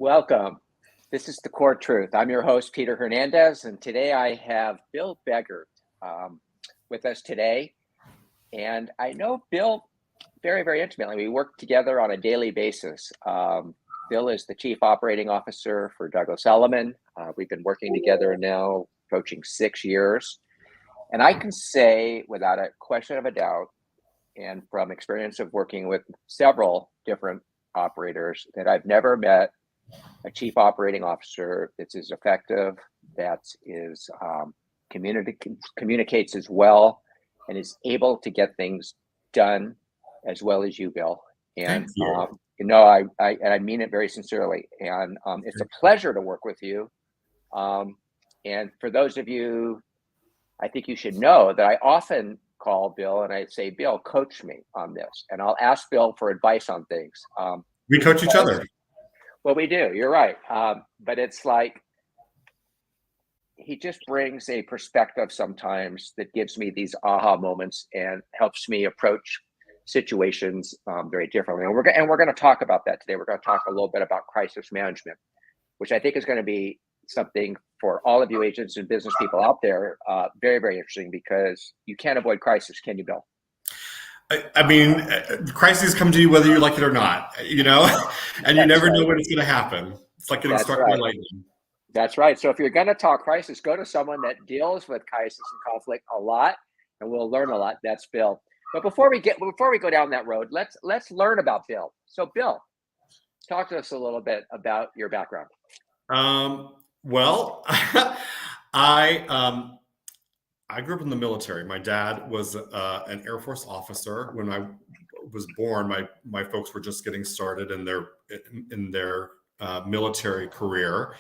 Welcome. This is The Core Truth. I'm your host, Peter Hernandez, and today I have Bill Begert with us today. And I know Bill very, very intimately. We work together on a daily basis. Bill is the Chief Operating Officer for Douglas Elliman. We've been working together now approaching 6 years. And I can say without a question of a doubt, and from experience of working with several different operators, that I've never met a chief operating officer that's as effective, that is communicates as well, and is able to get things done as well as you, Bill. And I mean it very sincerely. And it's a pleasure to work with you. And for those of you, I think you should know that I often call Bill and I say, Bill, coach me on this. And I'll ask Bill for advice on things. We coach each other. Well, we do. You're right. But it's like he just brings a perspective sometimes that gives me these aha moments and helps me approach situations very differently. And we're going to talk about that today. We're going to talk a little bit about crisis management, which I think is going to be something for all of you agents and business people out there, very, very interesting, because you can't avoid crisis, can you, Bill? I mean, crises come to you whether you like it or not, and you never know when it's going to happen. It's like getting struck by lightning. That's right. So if you're going to talk crisis, go to someone that deals with crisis and conflict a lot, and we'll learn a lot. That's Bill. But before we go down that road, let's learn about Bill. So Bill, talk to us a little bit about your background. Well, I grew up in the military. My dad was an Air Force officer. When I was born, my folks were just getting started in their military career.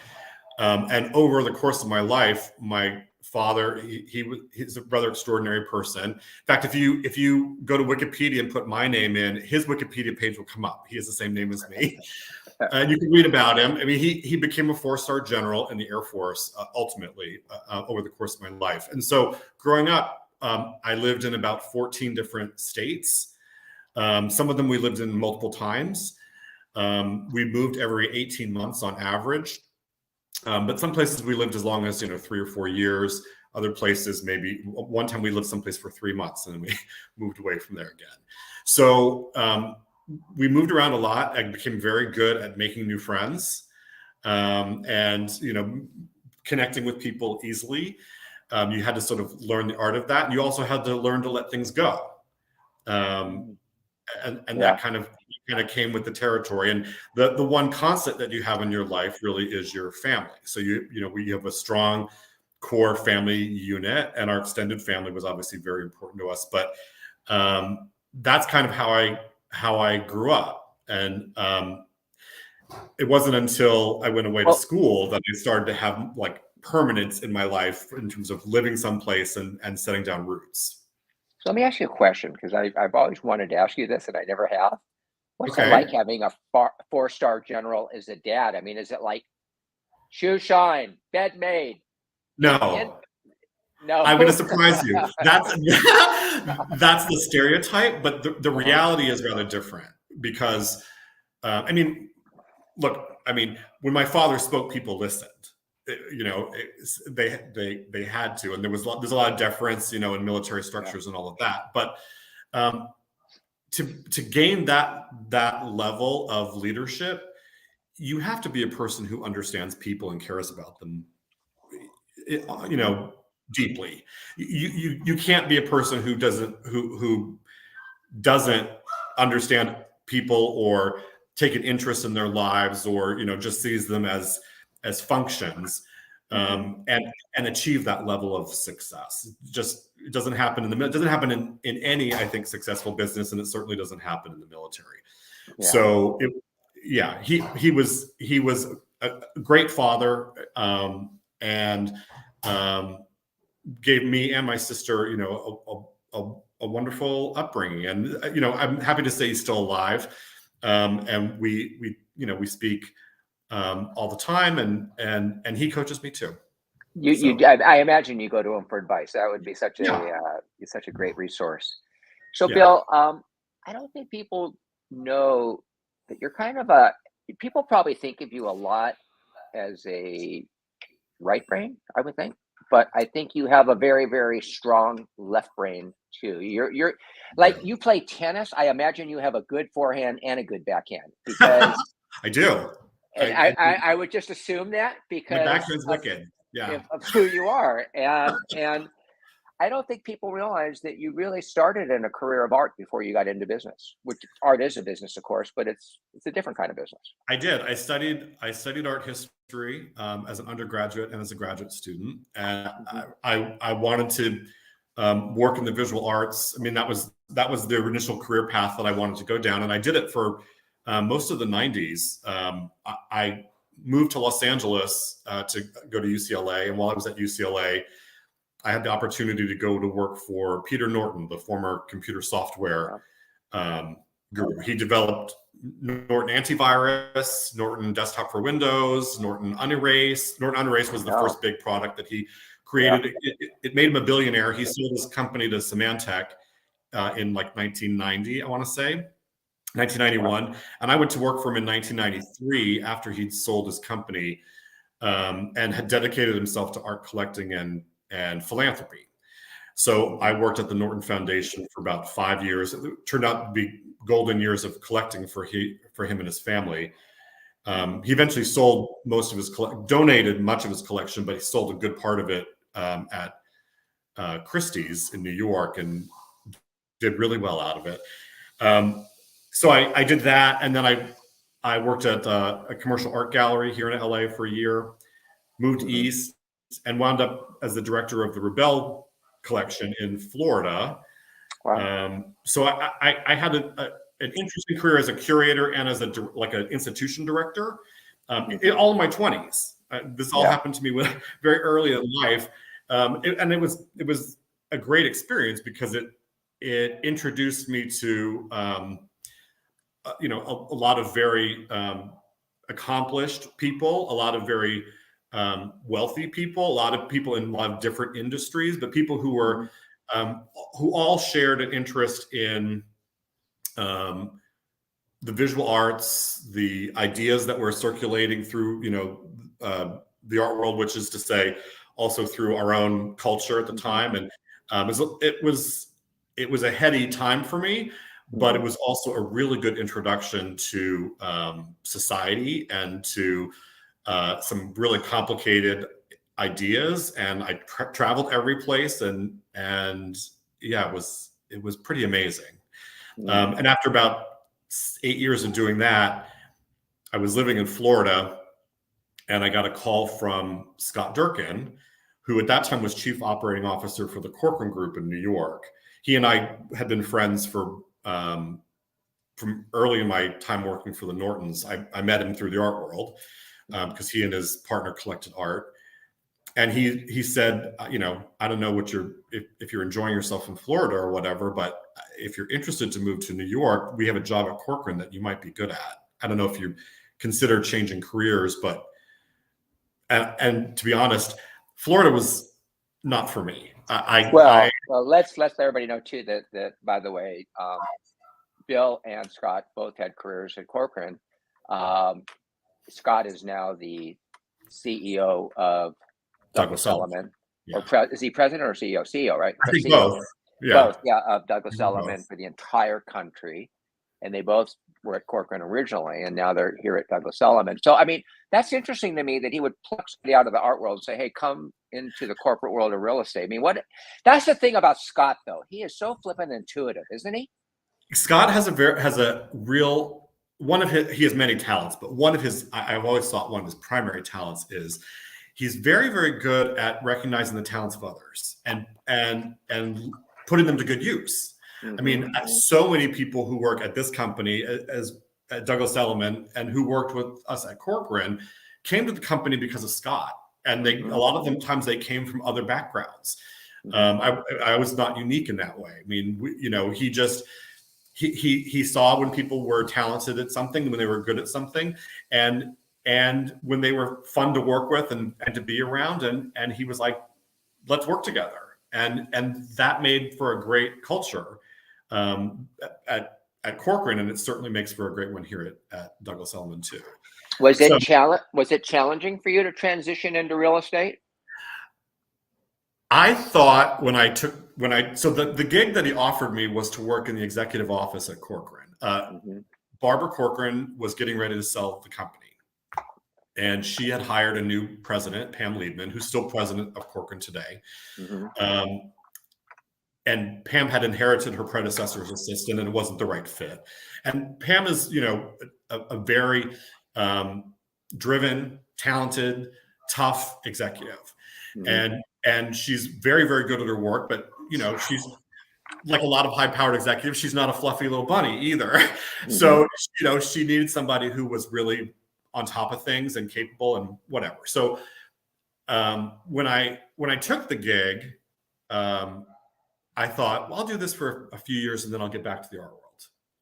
And over the course of my life, my father, he's a rather extraordinary person. In fact, if you go to Wikipedia and put my name in, his Wikipedia page will come up. He has the same name as me. And you can read about him. I mean, he became a 4-star general in the Air Force ultimately over the course of my life. And so growing up, I lived in about 14 different states. Some of them we lived in multiple times. We moved every 18 months on average. But some places we lived as long as 3 or 4 years. Other places, maybe one time we lived someplace for 3 months and then we moved away from there again. So we moved around a lot. I became very good at making new friends, and connecting with people easily. You had to sort of learn the art of that. And you also had to learn to let things go, and that kind of came with the territory. And the one constant that you have in your life really is your family. So we have a strong core family unit, and our extended family was obviously very important to us. But that's kind of how I grew up. And it wasn't until I went away to school that I started to have like permanence in my life in terms of living someplace and setting down roots. So let me ask you a question, because I've always wanted to ask you this and I never have. What's it like having a 4-star general as a dad? I mean, is it like shoe shine, bed made? No. No. I'm going to surprise you. That's the stereotype, but the reality is rather different because, when my father spoke, people listened. They had to, and there's a lot of deference, in military structures and all of that. But to gain that level of leadership, you have to be a person who understands people and cares about them, deeply. You can't be a person who doesn't understand people or take an interest in their lives, or just sees them as functions, and achieve that level of success. It doesn't happen it doesn't happen in any, I think, successful business, and it certainly doesn't happen in the military. Yeah. So he was a great father, and gave me and my sister, a wonderful upbringing. And I'm happy to say he's still alive, and we speak all the time, and he coaches me too. I imagine you go to him for advice. That would be such a great resource. So Bill, I don't think people know that you're kind of people probably think of you a lot as a right brain, I would think, but I think you have a very, very strong left brain too. You're like, you play tennis. I imagine you have a good forehand and a good backhand, because I do. and I would just assume that My because backhand's wicked. Yeah. of who you are. And I don't think people realize that you really started in a career of art before you got into business, which art is a business, of course, but it's a different kind of business. I did. I studied art history as an undergraduate and as a graduate student, and I wanted to work in the visual arts. I mean, that was the initial career path that I wanted to go down, and I did it for most of the '90s. I moved to Los Angeles to go to UCLA, and while I was at UCLA, I had the opportunity to go to work for Peter Norton, the former computer software guru. He developed Norton Antivirus, Norton Desktop for Windows, Norton Unerase. Norton Unerase was the first big product that he created. It made him a billionaire. He sold his company to Symantec in like 1990, I want to say, 1991. And I went to work for him in 1993 after he'd sold his company and had dedicated himself to art collecting and philanthropy. So I worked at the Norton Foundation for about 5 years. It turned out to be golden years of collecting for him and his family. He eventually sold most of his donated much of his collection, but he sold a good part of it at Christie's in New York and did really well out of it. So I did that, and then I worked at a commercial art gallery here in LA for a year, moved east, and wound up as the director of the Rebel collection in Florida. Wow. So I had an interesting career as a curator and as an institution director, all in my 20s. This all happened to me very early in life, and it was a great experience because it introduced me to a lot of very accomplished people, a lot of very wealthy people, a lot of people in a lot of different industries, but people who were who all shared an interest in the visual arts, the ideas that were circulating through the art world, which is to say also through our own culture at the time. And it was a heady time for me, but it was also a really good introduction to society and to some really complicated ideas. And I traveled every place, and yeah, it was pretty amazing. And after about 8 years of doing that, I was living in Florida, and I got a call from Scott Durkin, who at that time was chief operating officer for the Corcoran Group in New York. He and I had been friends from early in my time working for the Nortons. I met him through the art world because he and his partner collected art. And he said, I don't know if you're enjoying yourself in Florida or whatever, but if you're interested to move to New York, we have a job at Corcoran that you might be good at. I don't know if you consider changing careers, but and to be honest, Florida was not for me. Well, let's let everybody know too that by the way, Bill and Scott both had careers at Corcoran. Scott is now the CEO of Douglas Elliman. Yeah. Or is he president or CEO? CEO, right? I think CEO. both. Yeah. Both, of Douglas Elliman for the entire country. And they both were at Corcoran originally, and now they're here at Douglas Elliman. So, I mean, that's interesting to me that he would pluck somebody out of the art world and say, hey, come into the corporate world of real estate. I mean, that's the thing about Scott, though. He is so flippant intuitive, isn't he? Scott has a real, he has many talents, but I've always thought one of his primary talents is he's very, very good at recognizing the talents of others and putting them to good use. I mean, so many people who work at this company as at Douglas Elliman and who worked with us at Corcoran came to the company because of Scott. And a lot of them times they came from other backgrounds. I was not unique in that way. I mean, he saw when people were talented at something, when they were good at something, and when they were fun to work with and to be around, and he was like, let's work together. And that made for a great culture at at Corcoran, and it certainly makes for a great one here at Douglas Elliman too. Was So it challenging for you to transition into real estate? I thought so the gig that he offered me was to work in the executive office at Corcoran. Barbara Corcoran was getting ready to sell the company, and she had hired a new president, Pam Liebman, who's still president of Corcoran today. And Pam had inherited her predecessor's assistant, and it wasn't the right fit. And Pam is, a very driven, talented, tough executive, and she's very, very good at her work. But she's like a lot of high-powered executives. She's not a fluffy little bunny either. So she needed somebody who was really on top of things and capable and whatever. So when I took the gig, I thought, well, I'll do this for a few years and then I'll get back to the art world.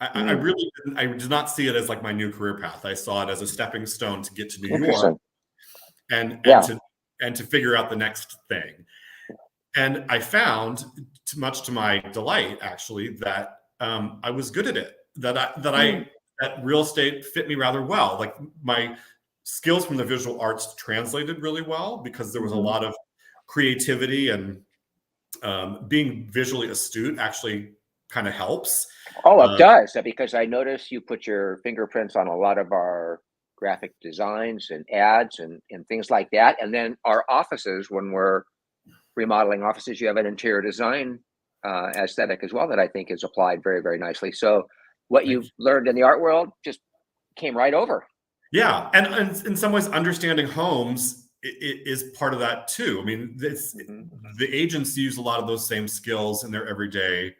I really did not see it as like my new career path. I saw it as a stepping stone to get to New York and to figure out the next thing. And I found, much to my delight, actually, that I was good at it. That real estate fit me rather well. Like my skills from the visual arts translated really well because there was a lot of creativity, and being visually astute actually kind of helps. Oh, it does, because I noticed you put your fingerprints on a lot of our graphic designs and ads and things like that. And then our offices, when we're remodeling offices, you have an interior design aesthetic as well that I think is applied very, very nicely. So what you've learned in the art world just came right over. Yeah. And in some ways, understanding homes is part of that too. I mean, the agents use a lot of those same skills in their everyday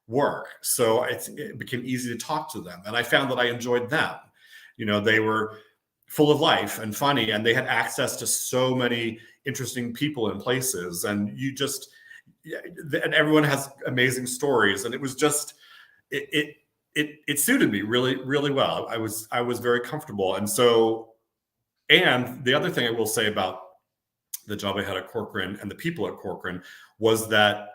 work. So it became easy to talk to them. And I found that I enjoyed them. They were full of life and funny, and they had access to so many interesting people and places. And and everyone has amazing stories. And it was just, it suited me really, really well. I was very comfortable. And the other thing I will say about the job I had at Corcoran and the people at Corcoran was that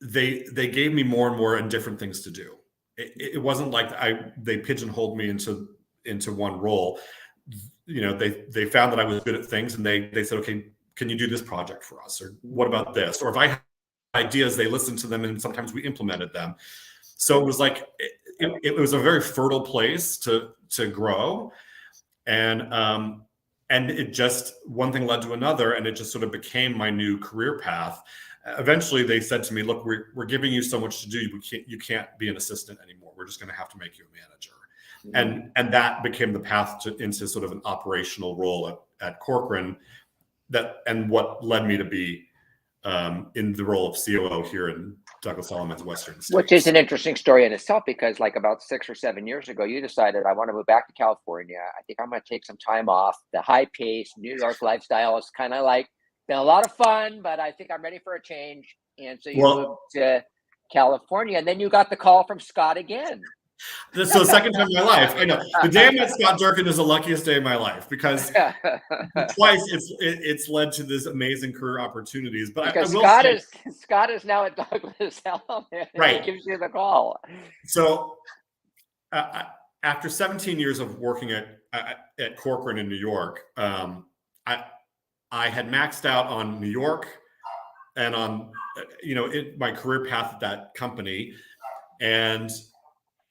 they gave me more and more and different things to do. It wasn't like they pigeonholed me into one role. They found that I was good at things, and they said, okay, can you do this project for us? Or what about this? Or if I had ideas, they listened to them, and sometimes we implemented them. So it was like, it was a very fertile place to grow. And it just, one thing led to another, and it just sort of became my new career path. Eventually they said to me, look, we're giving you so much to do. You can't be an assistant anymore. We're just going to have to make you a manager. And that became the path into sort of an operational role at Corcoran, and what led me to be in the role of COO here in Douglas Elliman's Western States. Which is an interesting story in itself, because like about 6 or 7 years ago, you decided, I want to move back to California. I think I'm going to take some time off. The high pace New York lifestyle is kind of like been a lot of fun, but I think I'm ready for a change. And so you moved to California, and then you got the call from Scott again. So the second time in my life, I know the day I met Scott Durkin is the luckiest day of my life, because twice it's led to this amazing career opportunities. But because Scott is now at Douglas Elliman, right? He gives you the call. So after 17 years of working at Corcoran in New York, I had maxed out on New York and on my career path at that company, and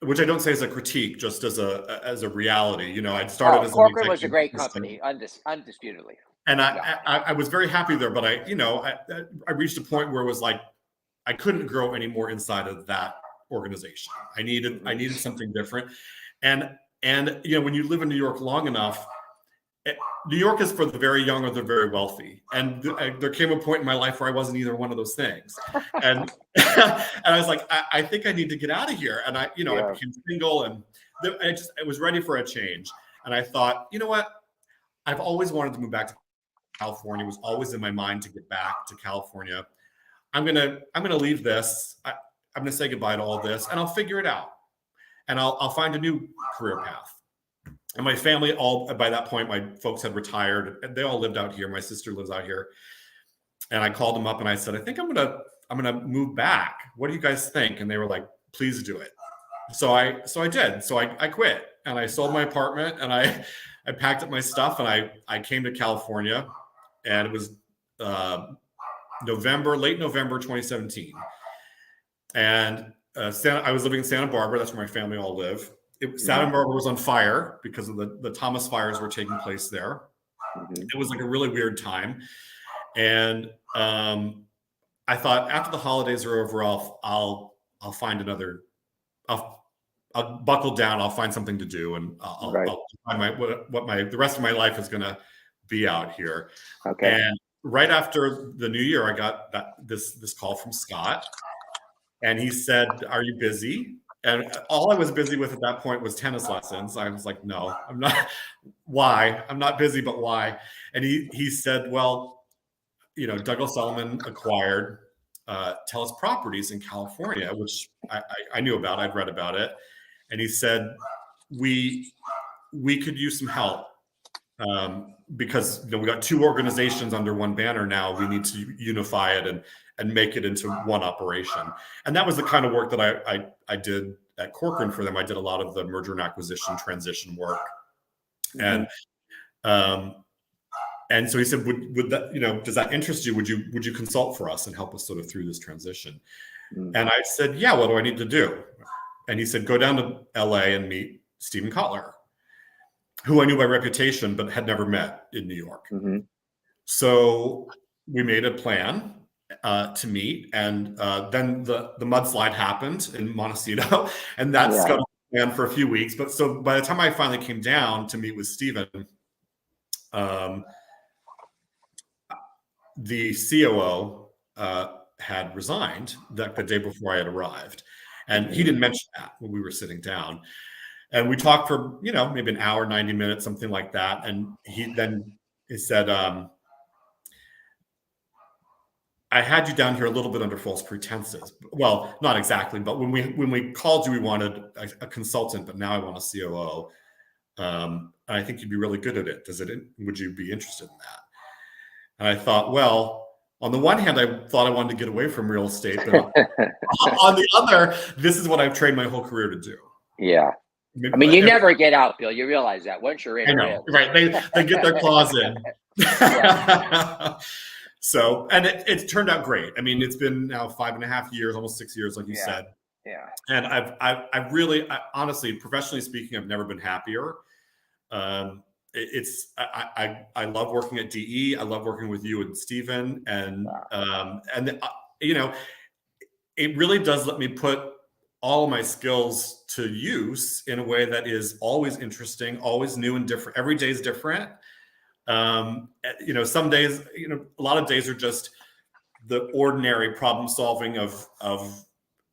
which I don't say as a critique, just as a reality. I'd started as Corcoran was a great company, undisputedly. And I was very happy there, but I reached a point where it was like I couldn't grow anymore inside of that organization. I needed something different. And when you live in New York long enough, New York is for the very young or the very wealthy. And there came a point in my life where I wasn't either one of those things. And and I was like, I think I need to get out of here. And I became single, and I was ready for a change. And I thought, you know what? I've always wanted to move back to California. It was always in my mind to get back to California. I'm gonna leave this. I'm gonna say goodbye to all this, and I'll figure it out. And I'll find a new career path. And my family, by that point, my folks had retired, and they all lived out here. My sister lives out here. And I called them up and I said, I think I'm gonna move back. What do you guys think? And they were like, please do it. So I did. So I quit and I sold my apartment and I packed up my stuff and I came to California, and it was late November 2017. And I was living in Santa Barbara. That's where my family all live. Santa Barbara was on fire because of the Thomas fires were taking place there. It was like a really weird time. And I thought after the holidays are over, I'll find another, I'll buckle down. I'll find something to do, and I'll find the rest of my life is going to be out here. Okay. And right after the new year, I got this call from Scott, and he said, "Are you busy?" And all I was busy with at that point was tennis lessons. I was like, "No, I'm not." Why? I'm not busy, but why? And he said, "Well, Douglas Elliman acquired Telus Properties in California," which I knew about. I'd read about it. And he said, we could use some help because we got two organizations under one banner now. We need to unify it and make it into one operation. And that was the kind of work that I did at Corcoran for them. I did a lot of the merger and acquisition transition work. And so he said, would that, does that interest you? Would you consult for us and help us sort of through this transition? And I said, yeah, what do I need to do? And he said, go down to LA and meet Stephen Kotler, who I knew by reputation, but had never met in New York. So we made a plan to meet. And then the mudslide happened in Montecito, and that scuttled the plan for a few weeks. But so by the time I finally came down to meet with Stephen, the COO had resigned the day before I had arrived. And he didn't mention that when we were sitting down. And we talked for, maybe an hour, 90 minutes, something like that. And he said, I had you down here a little bit under false pretenses. Well, not exactly, but when we called you, we wanted a consultant, but now I want a COO. And I think you'd be really good at it. Would you be interested in that? And I thought, well, on the one hand, I thought I wanted to get away from real estate, but on the other, this is what I've trained my whole career to do. Yeah. I mean, you never get out, Bill. You realize that once you're in. I know, right? They get their claws in. So, and it turned out great. I mean, it's been now 5.5 years, almost 6 years, like you said. Yeah. And I've really, honestly, professionally speaking, I've never been happier. I love working at DE. I love working with you and Stephen, and it really does let me put all of my skills to use in a way that is always interesting, always new and different. Every day is different. Some days, a lot of days are just the ordinary problem solving of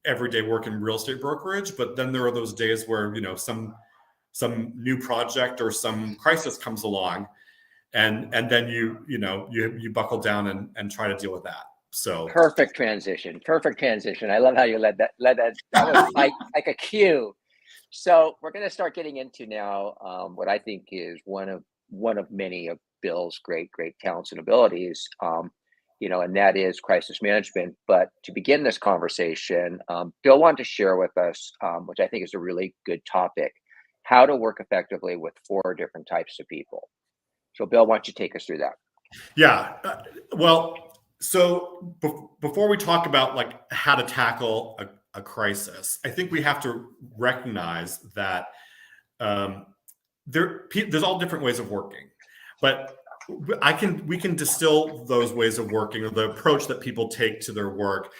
everyday work in real estate brokerage. But then there are those days where, some new project or some crisis comes along, and then you buckle down and try to deal with that. So perfect transition. I love how you led that. That was like a cue. So we're going to start getting into now what I think is one of many of Bill's great talents and abilities, and that is crisis management. But to begin this conversation, Bill wanted to share with us, which I think is a really good topic, how to work effectively with 4 different types of people. So Bill, why don't you take us through that? Yeah. So before we talk about like how to tackle a crisis, I think we have to recognize that there's all different ways of working, but we can distill those ways of working, or the approach that people take to their work,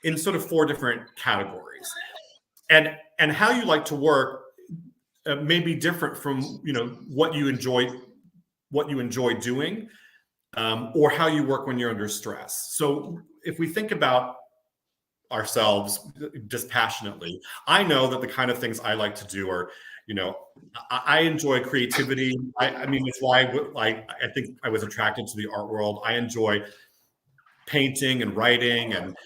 in sort of 4 different categories. And how you like to work may be different from what you enjoy doing, or how you work when you're under stress. So if we think about ourselves dispassionately, I know that the kind of things I like to do are, I enjoy creativity. I mean, it's why I think I was attracted to the art world. I enjoy painting and writing and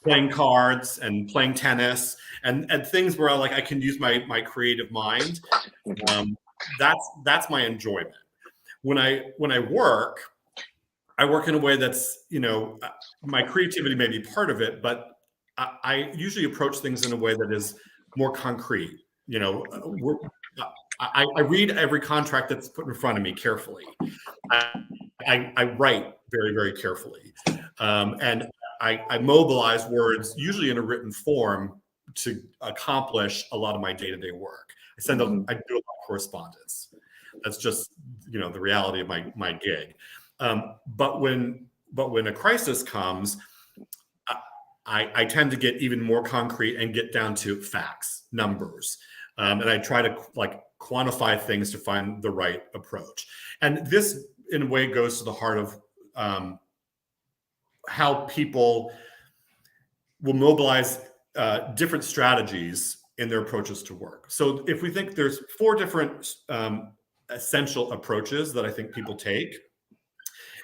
playing cards and playing tennis and things where I can use my creative mind. That's my enjoyment. When I work, I work in a way that's, my creativity may be part of it, but I usually approach things in a way that is more concrete. You know, I read every contract that's put in front of me carefully. I write very, very carefully. And I mobilize words, usually in a written form, to accomplish a lot of my day-to-day work. I do a lot of correspondence. That's just, you know, the reality of my gig. But when a crisis comes, I tend to get even more concrete and get down to facts, numbers. And I try to quantify things to find the right approach. And this, in a way, goes to the heart of how people will mobilize different strategies in their approaches to work. So if we think there's 4 different essential approaches that I think people take,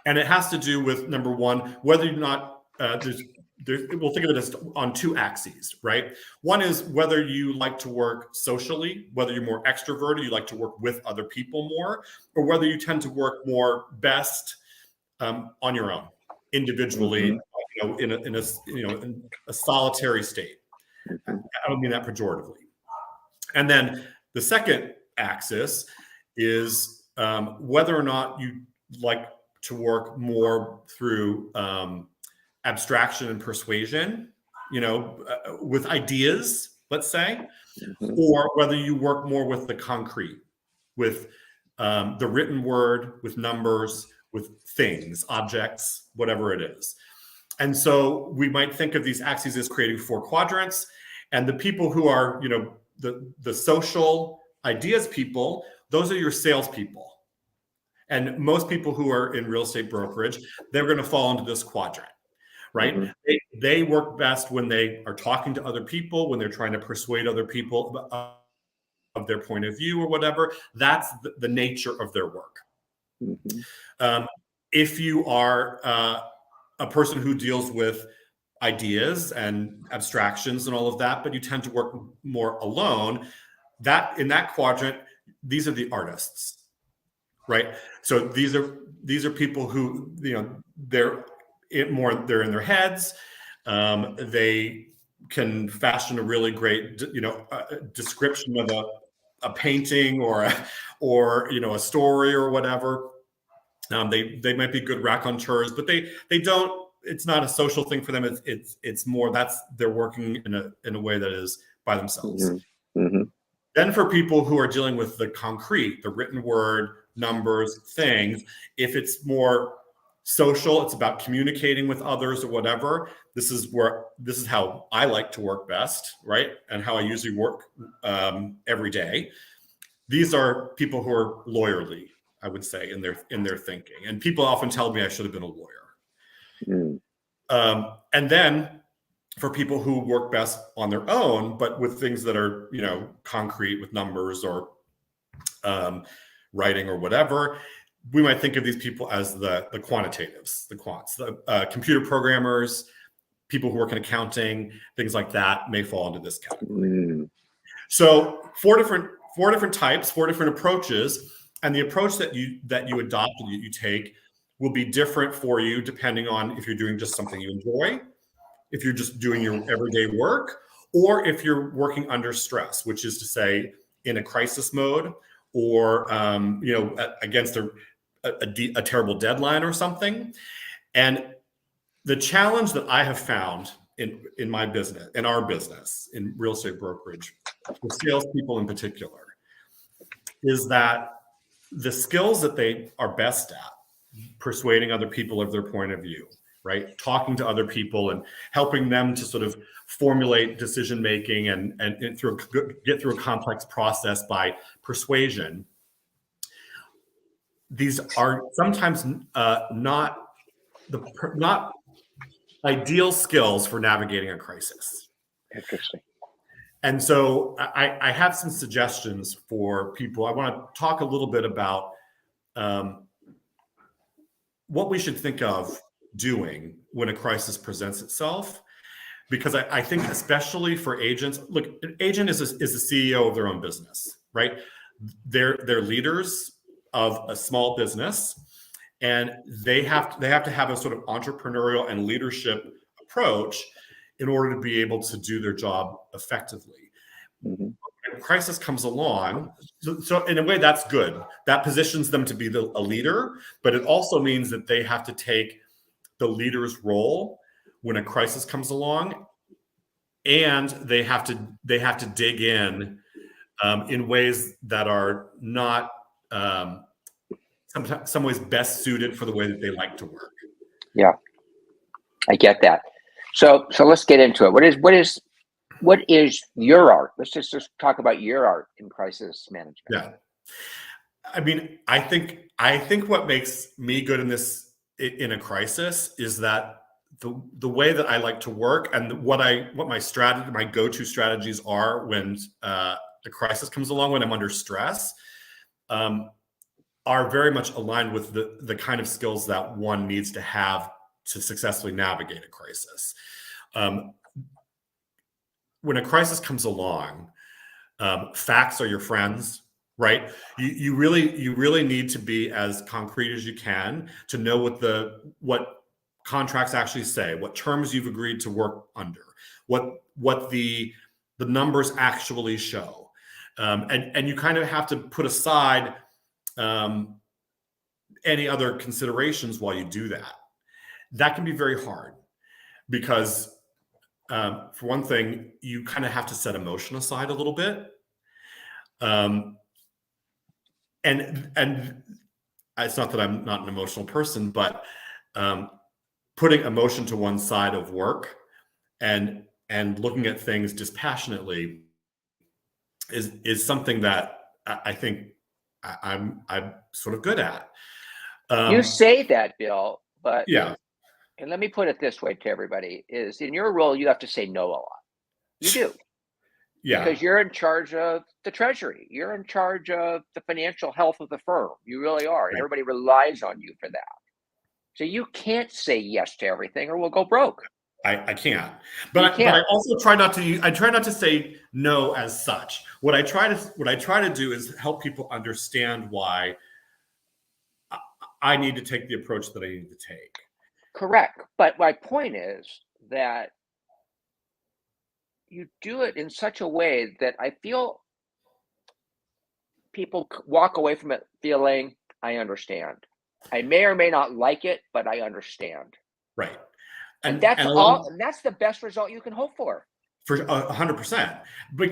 and it has to do with, number one, whether or not we'll think of it as on 2 axes, right? One is whether you like to work socially, whether you're more extroverted, you like to work with other people more, or whether you tend to work more best on your own, individually, you know, in a solitary state. I don't mean that pejoratively. And then the second axis is whether or not you like to work more through abstraction and persuasion, you know, with ideas, let's say, or whether you work more with the concrete, with the written word, with numbers, with things, objects, whatever it is. And so we might think of these axes as creating 4 quadrants, and the people who are, you know, the social ideas people, those are your salespeople. And most people who are in real estate brokerage, they're going to fall into this quadrant, right? They work best when they are talking to other people, when they're trying to persuade other people of their point of view or whatever. That's the nature of their work. If you are a person who deals with ideas and abstractions and all of that, but you tend to work more alone, that in that quadrant, these are the artists, right? So these are people who, you know, they're in their heads. They can fashion a really great, you know, description of a painting or you know, a story or whatever. They might be good raconteurs, but they don't. It's not a social thing for them. It's more they're working in a way that is by themselves. Then for people who are dealing with the concrete, the written word, numbers, things, if it's more social, it's about communicating with others or whatever. This is how I like to work best, right? And how I usually work every day. These are people who are lawyerly, I would say, in their thinking. And people often tell me I should have been a lawyer. And then for people who work best on their own, but with things that are, you know, concrete with numbers or writing or whatever, we might think of these people as the quantitatives, the quants, the computer programmers, people who work in accounting, things like that may fall into this category. So 4 different types, 4 different approaches, and the approach that you adopt and that you take will be different for you depending on if you're doing just something you enjoy, if you're just doing your everyday work, or if you're working under stress, which is to say in a crisis mode, or you know, against a terrible deadline or something. And the challenge that I have found in my business, in our business, in real estate brokerage, with salespeople in particular, is that the skills that they are best at, persuading other people of their point of view, right? Talking to other people and helping them to sort of formulate decision making and get through a complex process by persuasion. These are sometimes not ideal skills for navigating a crisis. Interesting. And so I have some suggestions for people. I want to talk a little bit about what we should think of doing when a crisis presents itself, because I think especially for agents, look, an agent is the CEO of their own business, right? They're leaders of a small business, and they have to have a sort of entrepreneurial and leadership approach in order to be able to do their job effectively. Mhm. When a crisis comes along, so in a way that's good. That positions them to be a leader, but it also means that they have to take the leader's role when a crisis comes along, and they have to dig in ways that are not some ways best suited for the way that they like to work. Yeah, I get that. So let's get into it. What is your art? Let's just talk about your art in crisis management. Yeah. I mean, I think what makes me good in a crisis is that the way that I like to work and what my go-to strategies are when a crisis comes along, when I'm under stress, are very much aligned with the kind of skills that one needs to have to successfully navigate a crisis. When a crisis comes along, facts are your friends, right? You really need to be as concrete as you can to know what contracts actually say, what terms you've agreed to work under, what the numbers actually show, and you kind of have to put aside any other considerations while you do that. That can be very hard because, for one thing, you kind of have to set emotion aside a little bit. And it's not that I'm not an emotional person, but putting emotion to one side of work and looking at things dispassionately is something that I think I'm sort of good at. You say that, Bill, but Yeah. And let me put it this way to everybody: is in your role, you have to say no a lot. You do. Yeah. Because you're in charge of the treasury. You're in charge of the financial health of the firm. You really are. And Right. everybody relies on you for that. So you can't say yes to everything or we'll go broke. I can't. But I also try not to say no as such. What I try to do is help people understand why I need to take the approach that I need to take. Correct. But my point is that you do it in such a way that I feel people walk away from it feeling, I understand. I may or may not like it, but I understand. Right. And that's the best result you can hope for. For 100%.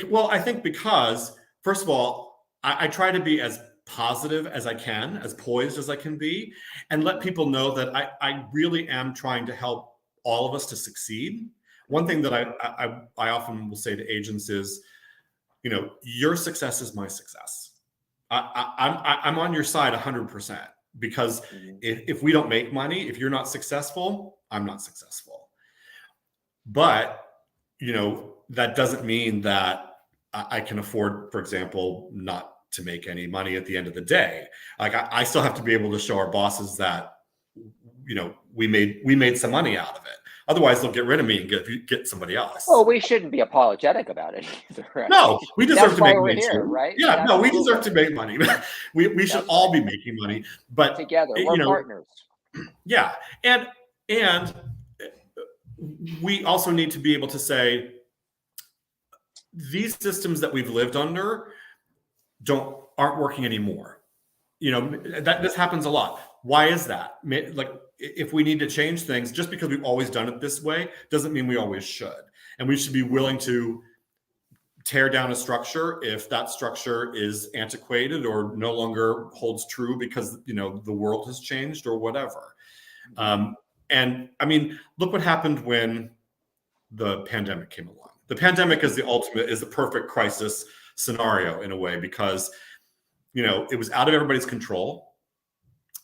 Well, I think because, first of all, I try to be as positive as I can, as poised as I can be, and let people know that I really am trying to help all of us to succeed. One thing that I often will say to agents is, your success is my success. I'm on your side 100%, because if we don't make money, if you're not successful, I'm not successful. But that doesn't mean that I can afford, for example, not to make any money at the end of the day. Like I still have to be able to show our bosses that we made some money out of it. Otherwise, they'll get rid of me and get somebody else. Well, we shouldn't be apologetic about it either. Right? No, we deserve to make money here, too. right? Yeah, no, we deserve to make money. we should all be making money, but together we're partners. Yeah, and we also need to be able to say these systems that we've lived under aren't working anymore. That this happens a lot. Why is that? Like, if we need to change things, just because we've always done it this way doesn't mean we always should. And we should be willing to tear down a structure if that structure is antiquated or no longer holds true because the world has changed or whatever. And I mean, look what happened when the pandemic came along. The pandemic is the perfect crisis scenario in a way, because it was out of everybody's control.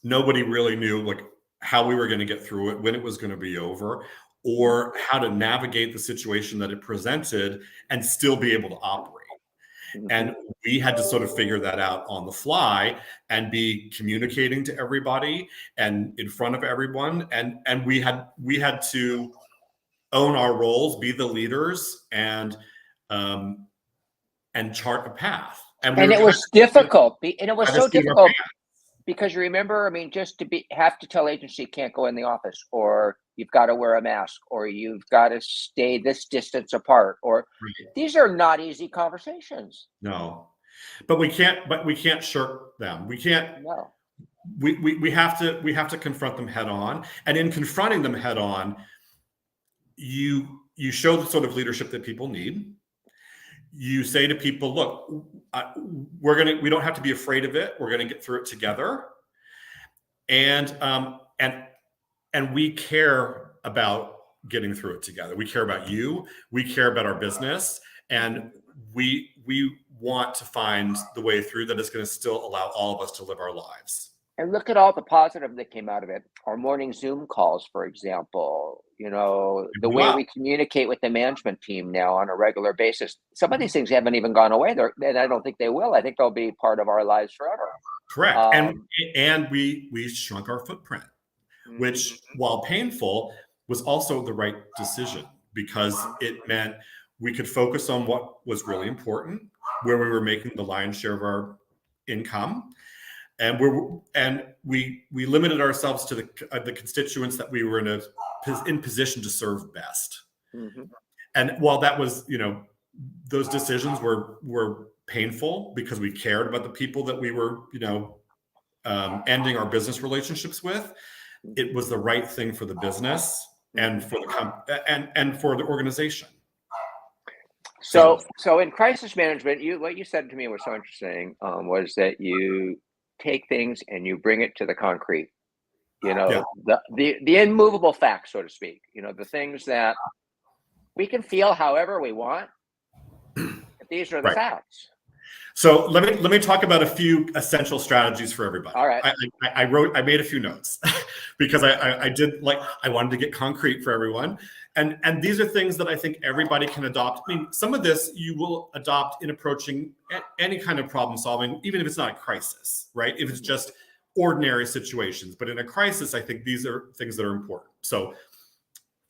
Nobody really knew how we were going to get through it, when it was going to be over, or how to navigate the situation that it presented and still be able to operate. And we had to sort of figure that out on the fly and be communicating to everybody and in front of everyone. And we had to own our roles, be the leaders, and chart a path. And it was difficult. And it was so difficult because you remember, I mean, just to have to tell agency can't go in the office, or you've got to wear a mask, or you've got to stay this distance apart, or Right. these are not easy conversations. No, but we can't shirk them. We can't. No. We have to confront them head on, and in confronting them head on, you show the sort of leadership that people need. You say to people, look, we don't have to be afraid of it. We're going to get through it together. And we care about getting through it together. We care about you. We care about our business, and we want to find the way through that is going to still allow all of us to live our lives. And look at all the positive that came out of it. Our morning Zoom calls, for example, the way we communicate with the management team now on a regular basis. Some of these things haven't even gone away. And I don't think they will. I think they'll be part of our lives forever. Correct. And we shrunk our footprint, which, while painful, was also the right decision, because it meant we could focus on what was really important, where we were making the lion's share of our income. And we limited ourselves to the constituents that we were in position to serve best. Mm-hmm. And while that was, those decisions were painful because we cared about the people that we were, ending our business relationships with, it was the right thing for the business and for and for the organization. So in crisis management, what you said to me was so interesting, was that you take things and you bring it to the concrete, the immovable facts, so to speak, the things that we can feel however we want. These are the facts. So let me talk about a few essential strategies for everybody. All right. I made a few notes because I wanted to get concrete for everyone. And these are things that I think everybody can adopt. I mean, some of this you will adopt in approaching any kind of problem solving, even if it's not a crisis, right? If it's just ordinary situations. But in a crisis, I think these are things that are important. So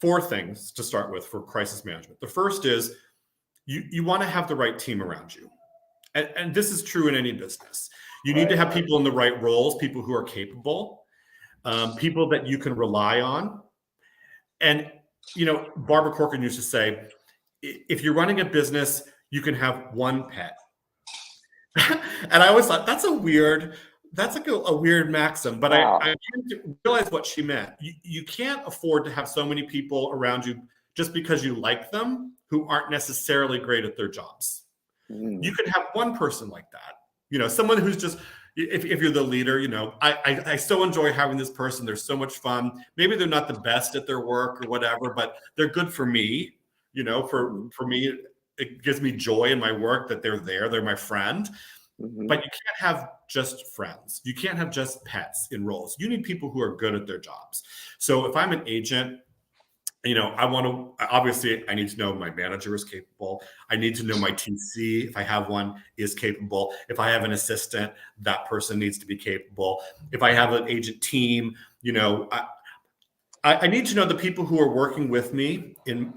4 things to start with for crisis management. The first is you want to have the right team around you. And this is true in any business. You need to have people in the right roles, people who are capable, people that you can rely on. And Barbara Corcoran used to say, if you're running a business, you can have one pet. And I always thought that's a weird maxim, but wow. I came to realize what she meant. You can't afford to have so many people around you just because you like them who aren't necessarily great at their jobs. You can have one person like that, someone who's just, if you're the leader, I so enjoy having this person. They're so much fun. Maybe they're not the best at their work or whatever, but they're good for me. For me, it gives me joy in my work that they're there. They're my friend. Mm-hmm. But you can't have just friends. You can't have just pets in roles. You need people who are good at their jobs. So if I'm an agent, obviously I need to know my manager is capable. I need to know my TC, if I have one, is capable. If I have an assistant, that person needs to be capable. If I have an agent team, I need to know the people who are working with me in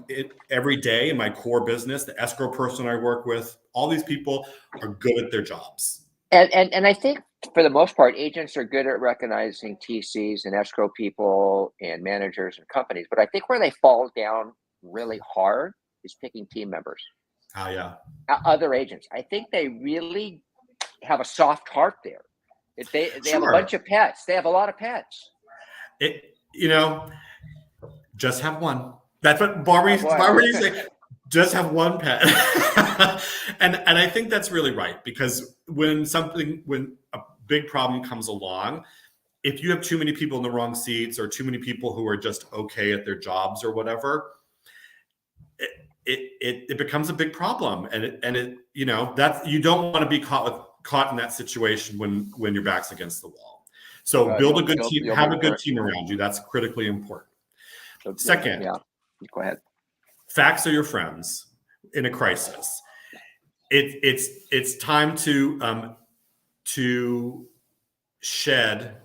every day in my core business, the escrow person I work with, all these people are good at their jobs. And I think for the most part, agents are good at recognizing TCs and escrow people and managers and companies. But I think where they fall down really hard is picking team members. Oh, yeah. Other agents. I think they really have a soft heart there. They have a bunch of pets. They have a lot of pets. Just have one. That's what Barbara used to say. Just have one pet. and I think that's really right, because when a big problem comes along, if you have too many people in the wrong seats or too many people who are just okay at their jobs or whatever, it becomes a big problem. And that's, you don't want to be caught in that situation when your back's against the wall. So build a good team, have a good team around you. That's critically important. Second, go ahead. Facts are your friends in a crisis. It's time to shed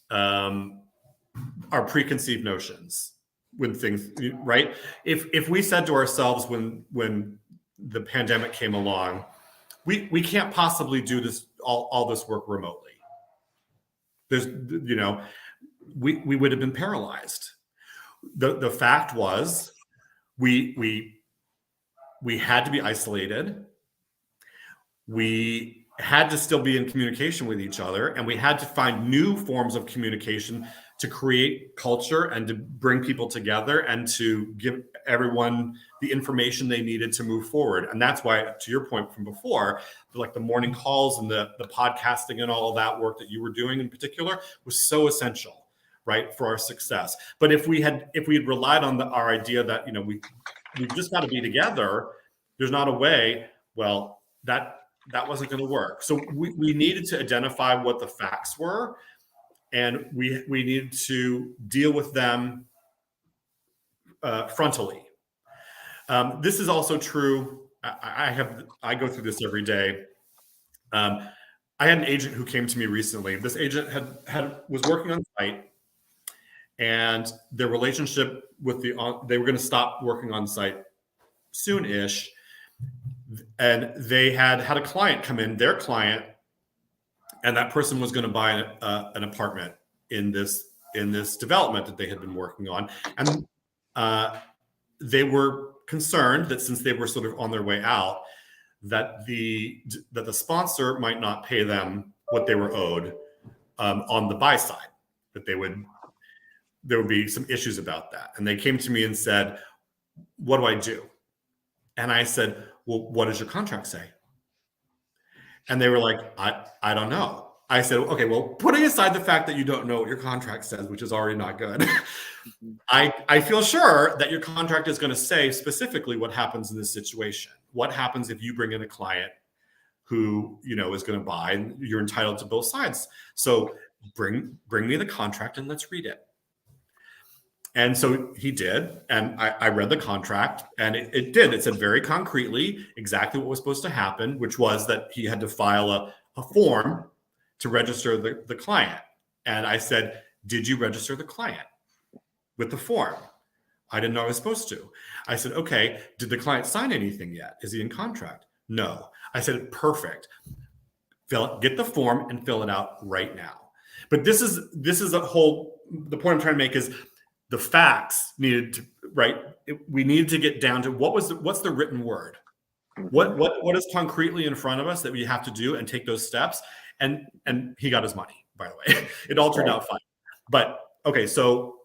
our preconceived notions when things, right? If we said to ourselves when the pandemic came along, we can't possibly do this all this work remotely. There's we would have been paralyzed. the fact was we had to be isolated. We had to still be in communication with each other, and we had to find new forms of communication to create culture and to bring people together and to give everyone the information they needed to move forward. And that's why, to your point from before, like the morning calls and the podcasting and all of that work that you were doing in particular was so essential, right, for our success. But if we had relied on our idea that, you know, we've just got to be together, there's not a way, well, that wasn't going to work. So we needed to identify what the facts were, and we needed to deal with them frontally. This is also true. I go through this every day. I had an agent who came to me recently. This agent was working on site, and their relationship with they were going to stop working on site soon-ish. And they had a client come in, their client, and that person was going to buy an apartment in this development that they had been working on. And they were concerned that since they were sort of on their way out, that the sponsor might not pay them what they were owed on the buy side, that there would be some issues about that. And they came to me and said, what do I do? And I said, well, what does your contract say? And they were like, I don't know. I said, okay, well, putting aside the fact that you don't know what your contract says, which is already not good, I feel sure that your contract is going to say specifically what happens in this situation. What happens if you bring in a client who, you know, is going to buy, and you're entitled to both sides. So bring me the contract and let's read it. And so he did, and I read the contract, and it did. It said very concretely exactly what was supposed to happen, which was that he had to file a form to register the client. And I said, did you register the client with the form? I didn't know I was supposed to. I said, okay, did the client sign anything yet? Is he in contract? No. I said, perfect. Get the form and fill it out right now. But this is the point I'm trying to make is, the facts needed to, right? We needed to get down to what's the written word? What is concretely in front of us that we have to do and take those steps? And he got his money, by the way. It all turned out fine. But okay, so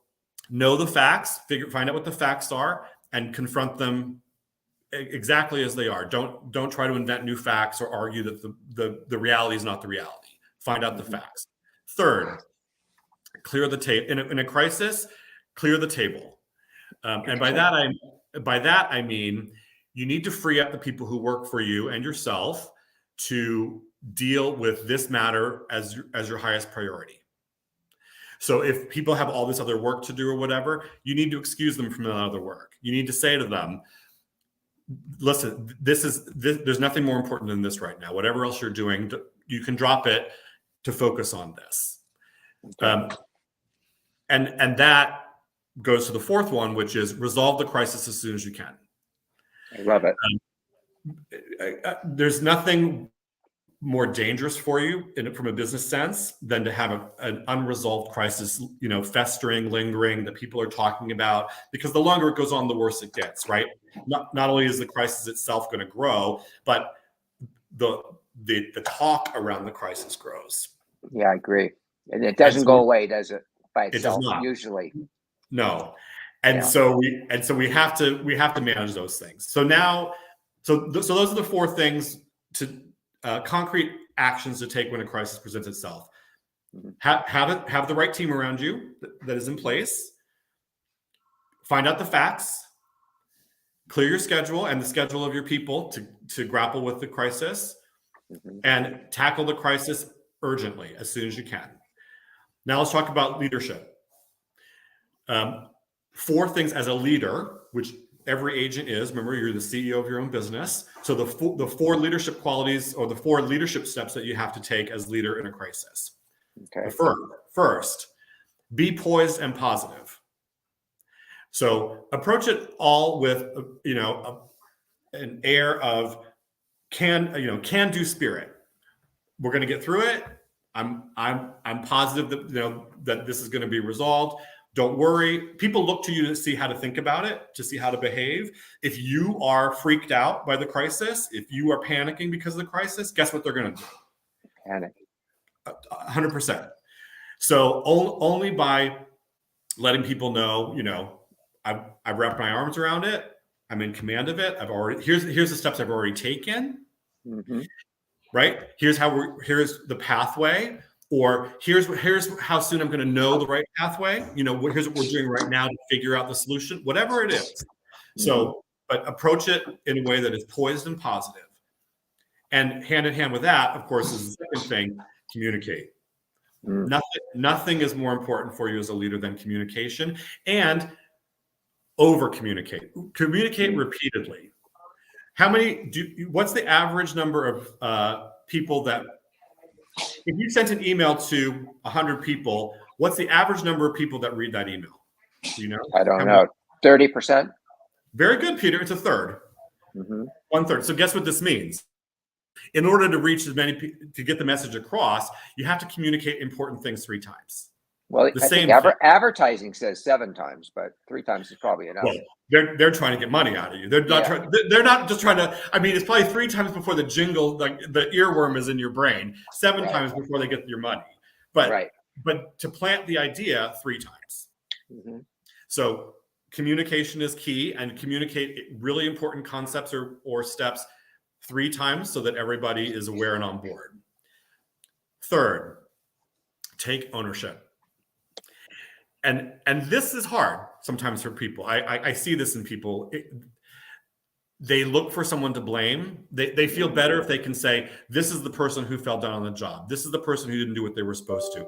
know the facts, find out what the facts are, and confront them exactly as they are. Don't try to invent new facts or argue that the reality is not the reality. Find out the facts. Third, clear the table. In a crisis, clear the table. And by that I mean you need to free up the people who work for you and yourself to deal with this matter as your highest priority. So if people have all this other work to do or whatever, you need to excuse them from that other work. You need to say to them, listen, there's nothing more important than this right now. Whatever else you're doing, you can drop it to focus on this. And that goes to the fourth one, which is resolve the crisis as soon as you can. I love it. There's nothing more dangerous for you from a business sense than to have an unresolved crisis, you know, festering, lingering, that people are talking about, because the longer it goes on, the worse it gets, right? Not only is the crisis itself going to grow, but the talk around the crisis grows. Yeah, I agree. And it doesn't go away, does it? By itself, it does not. Usually. No. And so we have to manage those things. So now, so those are the four things to concrete actions to take when a crisis presents itself. Have the right team around you that is in place. Find out the facts. Clear your schedule and the schedule of your people to grapple with the crisis, and tackle the crisis urgently as soon as you can. Now let's talk about leadership. Four things as a leader, which every agent is. Remember, you're the CEO of your own business. So the four leadership qualities, or the four leadership steps that you have to take as leader in a crisis. Okay. First, be poised and positive. So approach it all with an air of can-do spirit. We're going to get through it. I'm positive that that this is going to be resolved. Don't worry. People look to you to see how to think about it, to see how to behave. If you are freaked out by the crisis, if you are panicking because of the crisis, guess what they're going to do? Panic. 100%. So only by letting people know, I've wrapped my arms around it. I'm in command of it. Here's the steps I've already taken. Mm-hmm. Right? Here's the pathway, or here's how soon I'm going to know the right pathway. Here's what we're doing right now to figure out the solution, whatever it is. So, but approach it in a way that is poised and positive. And hand in hand with that, of course, is the second thing: communicate. Nothing is more important for you as a leader than communication, and over communicate. Communicate repeatedly. What's the average number of people that, if you sent an email to 100 people, what's the average number of people that read that email? Do you know? I don't know. 30%? Very good, Peter. It's a third. Mm-hmm. 1/3. So guess what this means? In order to reach as many people, to get the message across, you have to communicate important things 3 times. Well, I think advertising says 7 times, but 3 times is probably enough. Well, they're trying to get money out of you. They're not just trying to. I mean, it's probably 3 times before the jingle, like the earworm is in your brain. 7 times before they get your money. But to plant the idea 3 times. Mm-hmm. So communication is key, and communicate really important concepts or steps 3 times so that everybody is aware and on board. Third, take ownership. And this is hard sometimes for people. I see this in people. They look for someone to blame. They feel better if they can say, this is the person who fell down on the job. This is the person who didn't do what they were supposed to.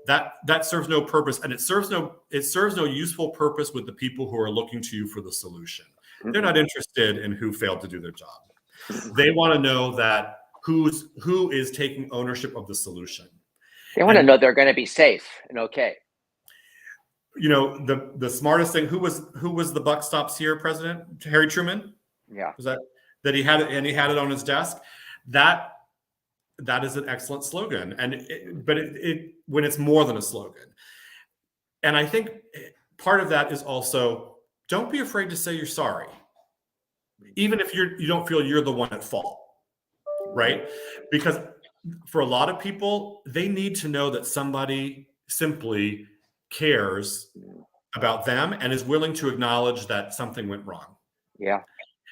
That serves no purpose, and it serves no useful purpose with the people who are looking to you for the solution. They're not interested in who failed to do their job. They want to know that who is taking ownership of the solution. They want to know they're going to be safe and okay. The smartest thing, who was the buck stops here president? Harry Truman? Yeah. Was that he had it, and he had it on his desk? That is an excellent slogan. But when it's more than a slogan. And I think part of that is also, don't be afraid to say you're sorry. Even if you don't feel you're the one at fault, right? Because for a lot of people, they need to know that somebody simply cares about them and is willing to acknowledge that something went wrong. Yeah.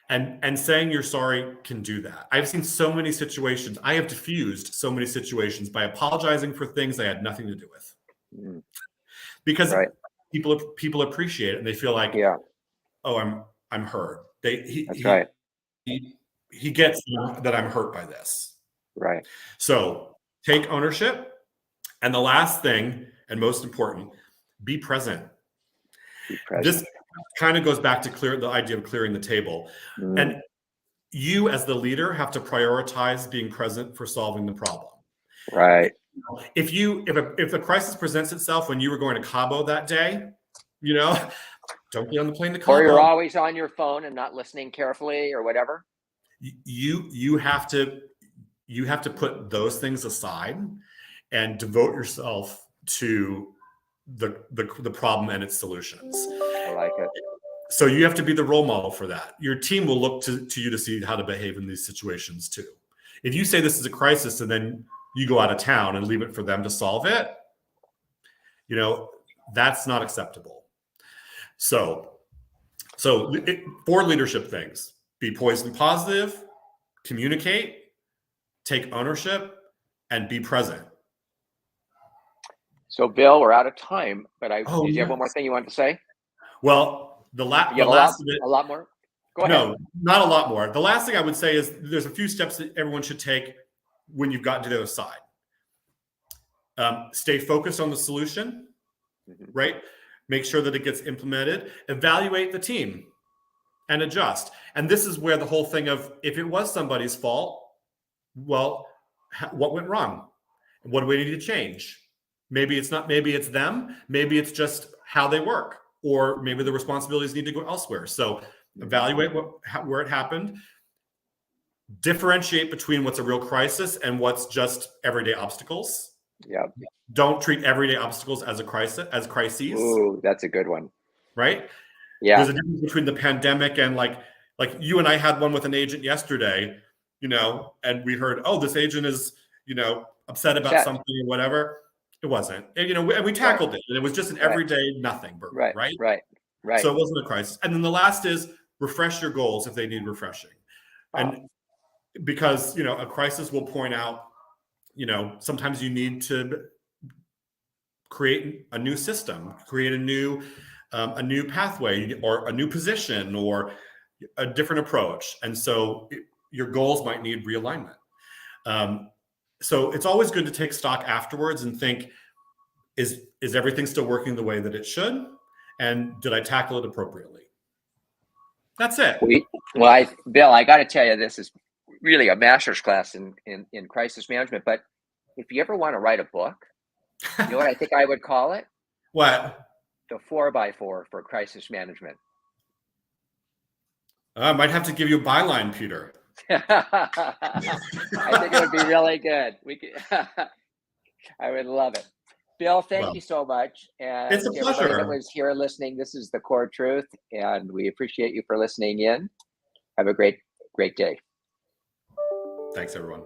And saying you're sorry can do that. I've seen so many situations. I have diffused so many situations by apologizing for things I had nothing to do with. Because people appreciate it, and they feel like, oh, I'm hurt. He gets that I'm hurt by this. Right. So take ownership. And the last thing, and most important, be present. This kind of goes back to the idea of clearing the table. And you as the leader have to prioritize being present for solving the problem. Right. If a crisis presents itself when you were going to Cabo that day, don't get on the plane to Cabo. Or you're always on your phone and not listening carefully or whatever. You have to put those things aside and devote yourself to the problem and its solutions. I like it. So you have to be the role model for that. Your team will look to you to see how to behave in these situations too. If you say this is a crisis and then you go out of town and leave it for them to solve it, that's not acceptable. So 4 leadership things: be poised and positive, communicate, take ownership, and be present. So, Bill, we're out of time, but did you have one more thing you wanted to say? Well, a lot more? Go ahead. No, not a lot more. The last thing I would say is there's a few steps that everyone should take when you've gotten to the other side. Stay focused on the solution, right? Make sure that it gets implemented. Evaluate the team and adjust. And this is where the whole thing of, if it was somebody's fault, well, what went wrong? What do we need to change? Maybe it's not, maybe it's them, maybe it's just how they work, or maybe the responsibilities need to go elsewhere. So evaluate where it happened, differentiate between what's a real crisis and what's just everyday obstacles, Yeah. Don't treat everyday obstacles as crises. Ooh, that's a good one. Right? Yeah. There's a difference between the pandemic and like you and I had one with an agent yesterday, and we heard, oh, this agent is, upset about something or whatever. It wasn't. And, we tackled it. And it was just an everyday nothing burger, right? So it wasn't a crisis. And then the last is refresh your goals if they need refreshing. And because, a crisis will point out, sometimes you need to create a new system, create a new pathway or a new position or a different approach. And so your goals might need realignment. So it's always good to take stock afterwards and think, is everything still working the way that it should? And did I tackle it appropriately? That's it. Well, Bill, I got to tell you, this is really a master's class in crisis management. But if you ever want to write a book, you know what I think I would call it? What? The 4x4 for crisis management. I might have to give you a byline, Peter. I think it would be really good. I would love it. Bill, thank you so much. And it's a pleasure. Everybody that was here listening, this is The Core Truth, and we appreciate you for listening in. Have a great day. Thanks, everyone.